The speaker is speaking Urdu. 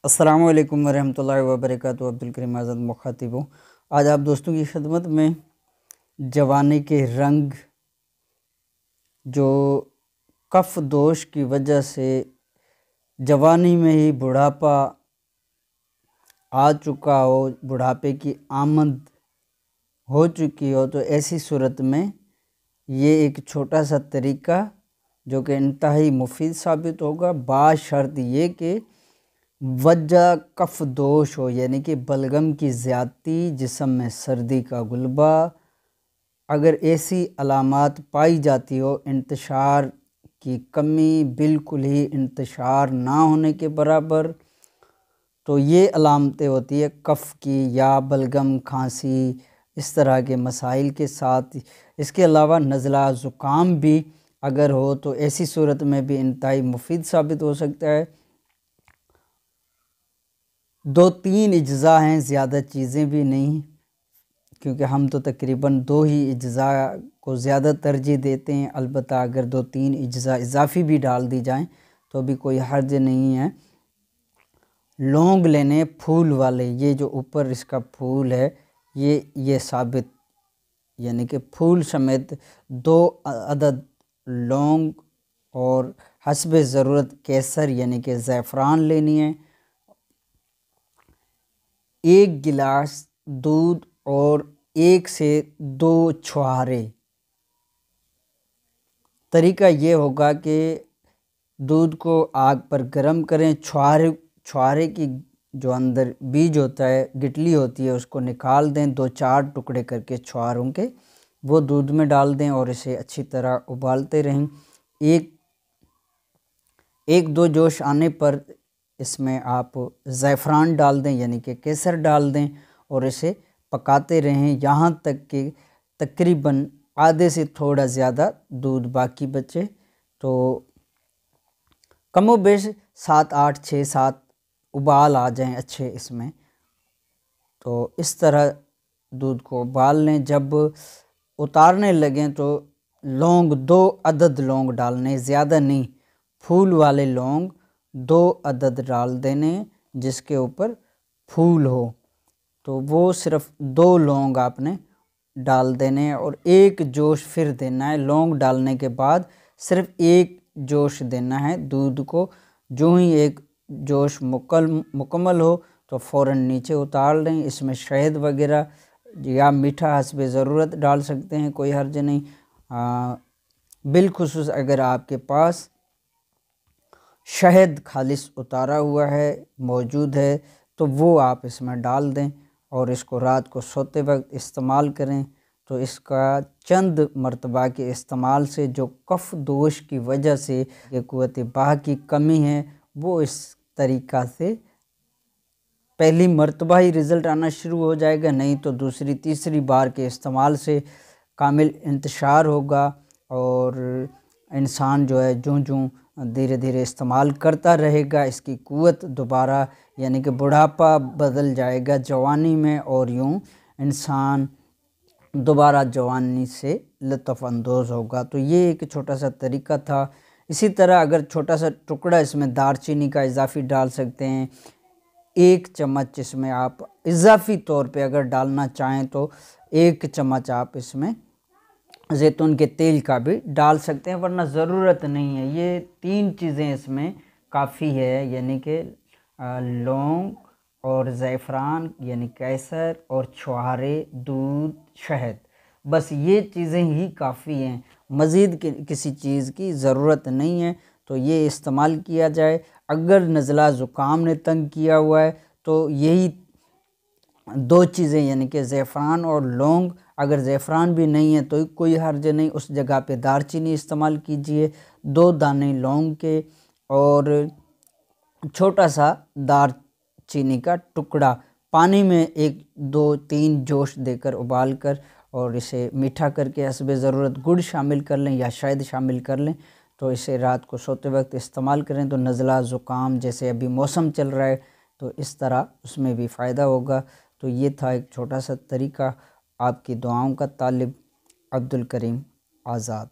السلام علیکم ورحمۃ اللہ وبرکاتہ۔ عبدالکریم آزاد مخاطب ہوں۔ آج آپ دوستوں کی خدمت میں جوانی کے رنگ جو کف دوش کی وجہ سے جوانی میں ہی بڑھاپا آ چکا ہو، بڑھاپے کی آمد ہو چکی ہو، تو ایسی صورت میں یہ ایک چھوٹا سا طریقہ جو کہ انتہائی مفید ثابت ہوگا، بشرط یہ کہ وجہ کف دوش ہو، یعنی کہ بلغم کی زیادتی، جسم میں سردی کا غلبہ، اگر ایسی علامات پائی جاتی ہو، انتشار کی کمی، بالکل ہی انتشار نہ ہونے کے برابر، تو یہ علامتیں ہوتی ہے کف کی یا بلغم، کھانسی، اس طرح کے مسائل کے ساتھ۔ اس کے علاوہ نزلہ زکام بھی اگر ہو تو ایسی صورت میں بھی انتہائی مفید ثابت ہو سکتا ہے۔ 2-3 اجزاء ہیں، زیادہ چیزیں بھی نہیں، کیونکہ ہم تو تقریباً 2 ہی اجزاء کو زیادہ ترجیح دیتے ہیں۔ البتہ اگر 2-3 اجزاء اضافی بھی ڈال دی جائیں تو بھی کوئی حرج نہیں ہے۔ لونگ لینے پھول والے، یہ جو اوپر اس کا پھول ہے یہ ثابت، یعنی کہ پھول سمیت 2 عدد لونگ اور حسب ضرورت کیسر یعنی کہ زعفران لینی ہے۔ 1 گلاس دودھ اور 1 سے 2 چھوہارے۔ طریقہ یہ ہوگا کہ دودھ کو آگ پر گرم کریں، چھوہارے کی جو اندر بیج ہوتا ہے، گٹلی ہوتی ہے، اس کو نکال دیں، 2-4 ٹکڑے کر کے چھوہاروں کے وہ دودھ میں ڈال دیں اور اسے اچھی طرح ابالتے رہیں۔ 1-2 جوش آنے پر اس میں آپ زعفران ڈال دیں، یعنی کہ کیسر ڈال دیں اور اسے پکاتے رہیں یہاں تک کہ تقریباً آدھے سے تھوڑا زیادہ دودھ باقی بچے، تو کم و بیش 7-8-6-7 ابال آ جائیں اچھے اس میں، تو اس طرح دودھ کو ابال لیں۔ جب اتارنے لگیں تو لونگ 2 عدد لونگ ڈالنے، زیادہ نہیں، پھول والے لونگ 2 عدد ڈال دینے، جس کے اوپر پھول ہو تو وہ صرف 2 لونگ آپ نے ڈال دینے اور 1 جوش پھر دینا ہے۔ لونگ ڈالنے کے بعد صرف 1 جوش دینا ہے دودھ کو، جو ہی 1 جوش مکمل ہو تو فوراً نیچے اتار لیں۔ اس میں شہد وغیرہ یا میٹھا حسب ضرورت ڈال سکتے ہیں، کوئی حرج نہیں۔ بالخصوص اگر آپ کے پاس شہد خالص اتارا ہوا ہے، موجود ہے، تو وہ آپ اس میں ڈال دیں اور اس کو رات کو سوتے وقت استعمال کریں، تو اس کا چند مرتبہ کے استعمال سے جو کف دوش کی وجہ سے قوت بہا کی کمی ہے وہ اس طریقہ سے پہلی مرتبہ ہی رزلٹ آنا شروع ہو جائے گا، نہیں تو دوسری تیسری بار کے استعمال سے کامل انتشار ہوگا، اور انسان جو ہے جوں دھیرے دھیرے استعمال کرتا رہے گا، اس کی قوت دوبارہ یعنی کہ بڑھاپا بدل جائے گا جوانی میں، اور یوں انسان دوبارہ جوانی سے لطف اندوز ہوگا۔ تو یہ ایک چھوٹا سا طریقہ تھا۔ اسی طرح اگر چھوٹا سا ٹکڑا اس میں دار چینی کا اضافی ڈال سکتے ہیں، 1 چمچ اس میں آپ اضافی طور پہ اگر ڈالنا چاہیں تو 1 چمچ آپ اس میں زیتون کے تیل کا بھی ڈال سکتے ہیں، ورنہ ضرورت نہیں ہے۔ یہ 3 چیزیں اس میں کافی ہے، یعنی کہ لونگ اور زعفران یعنی کیسر اور چھوہارے، دودھ، شہد، بس یہ چیزیں ہی کافی ہیں، مزید کسی چیز کی ضرورت نہیں ہے، تو یہ استعمال کیا جائے۔ اگر نزلہ زکام نے تنگ کیا ہوا ہے تو یہی 2 چیزیں یعنی کہ زعفران اور لونگ، اگر زعفران بھی نہیں ہے تو کوئی حرج نہیں، اس جگہ پہ دار چینی استعمال کیجئے، 2 دانے لونگ کے اور چھوٹا سا دار چینی کا ٹکڑا پانی میں 1-2-3 جوش دے کر ابال کر، اور اسے میٹھا کر کے حسب ضرورت گڑ شامل کر لیں یا شہد شامل کر لیں، تو اسے رات کو سوتے وقت استعمال کریں تو نزلہ زکام جیسے ابھی موسم چل رہا ہے تو اس طرح اس میں بھی فائدہ ہوگا۔ تو یہ تھا ایک چھوٹا سا طریقہ۔ آپ کی دعاؤں کا طالب، عبدالکریم آزاد۔